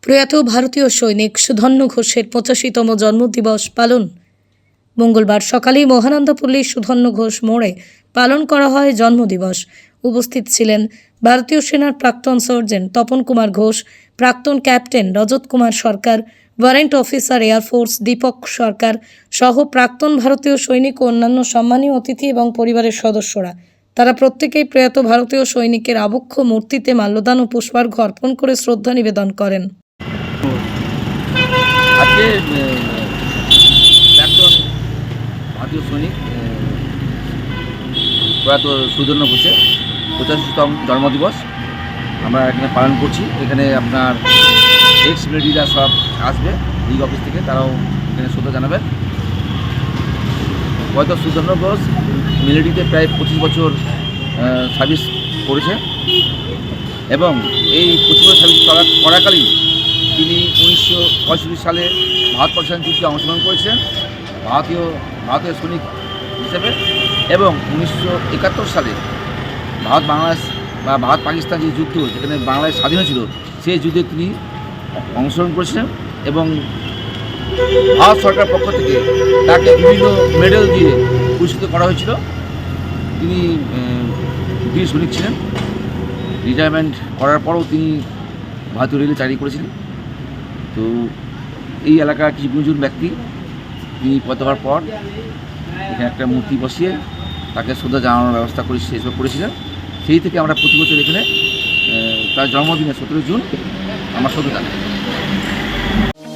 প্রয়াত ভারতীয় সৈনিক সুধন্য ঘোষের 85তম জন্মদিবস পালন। মঙ্গলবার সকালেই মহানন্দাপল্লী সুধন্য ঘোষ মোড়ে পালন করা হয় জন্মদিবস। উপস্থিত ছিলেন ভারতীয় সেনার প্রাক্তন সার্জেন্ট তপন কুমার ঘোষ, প্রাক্তন ক্যাপ্টেন রজত কুমার সরকার, ওয়ারেন্ট অফিসার এয়ারফোর্স দীপক সরকার সহ প্রাক্তন ভারতীয় সৈনিক ও অন্যান্য সম্মানীয় অতিথি এবং পরিবারের সদস্যরা। তারা প্রত্যেকেই প্রয়াত ভারতীয় সৈনিকের আবক্ষ মূর্তিতে মাল্যদান ও পুষ্পার্ঘ্য অর্পণ করে শ্রদ্ধা নিবেদন করেন। আজকে প্রাক্তন ভারতীয় সৈনিক প্রয়াত সুধন্য ঘোষের 85তম জন্মদিবস আমরা এখানে পালন করছি। এখানে আপনার এক্স মিলিটারিরা সব আসবে লিগ অফিস থেকে, তারাও এখানে শ্রদ্ধা জানাবেন। প্রয়াত সুধন্য ঘোষ মিলিটারিতে প্রায় 25 বছর সার্ভিস করেছে এবং এই 25 বছর সার্ভিস করাকালীন তিনি 1965 সালে ভারত পাকিস্তান যুদ্ধে অংশগ্রহণ করেছিলেন ভারতীয় সৈনিক হিসেবে এবং 1971 সালে ভারত পাকিস্তান যে যুদ্ধ, যেখানে বাংলাদেশ স্বাধীন ছিল, সেই যুদ্ধে তিনি অংশগ্রহণ করেছিলেন এবং ভারত সরকারের পক্ষ থেকে তাকে বিভিন্ন মেডেল দিয়ে পুরস্কৃত করা হয়েছিল। তিনি বীর সৈনিক ছিলেন। রিটায়ারমেন্ট করার পরও তিনি ভারতীয় রেলে চাকরি করেছিলেন। তো এই এলাকার কিছু গুণজন ব্যক্তি তিনি প্রয়াত হওয়ার পর এখানে একটা মূর্তি বসিয়ে তাকে শ্রদ্ধা জানানোর ব্যবস্থা করেছিলেন। সেই থেকে আমরা প্রতি বছর এখানে তার জন্মদিনে 17 জুন আমরা শ্রদ্ধা জানাই।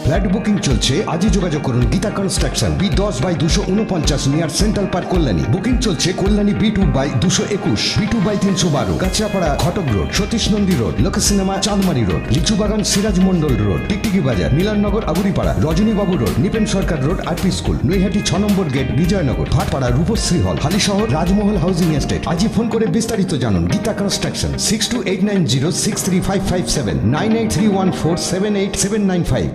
ফ্ল্যাট বুকিং চলছে, আজই যোগাযোগ করুন Gita construction, B10/249 near central park, Kalyani. Booking চলছে কল্যাণী B2/221, B2/312, কাঁচরাপাড়া ঘটক রোড, সতীশ নন্দী রোড, লোক সিনেমা চাঁদমারি রোড, লিচুবাগান সিরাজ মন্ডল রোড, টিকটিকি বাজার, মিলননগর আবুরিপাড়া, রজনীবাবু রোড, নিপেন সরকার রোড, আরপি স্কুল, নৈহাটি 6 নম্বর গেট, বিজয়নগর, ভাটপাড়া রূপশ্রী হল, হালিশহর রাজমহল হাউজিং এস্টেট। আজই ফোন করে বিস্তারিত জানুন। গীতা কনস্ট্রাকশন 6289063557, 9831478795।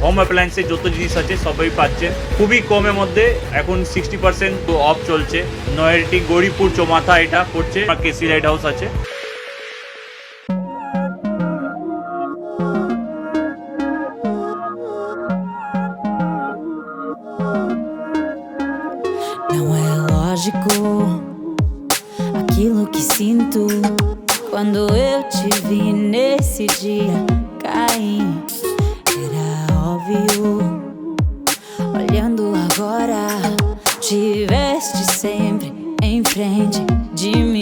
হোম অ্যাপ্লায়েন্সে যত জিনিস আছে সবই পাচ্ছেন খুবই কমের মধ্যে। এখন 60% অফ চলছে। নয়ারটি গৌরীপুর চৌমাথা এটা পড়ছে, কেসি লাইট হাউস আছে। Não é lógico aquilo que sinto quando eu te vi nesse dia cair. Era óbvio, olhando agora, tiveste sempre em frente de mim.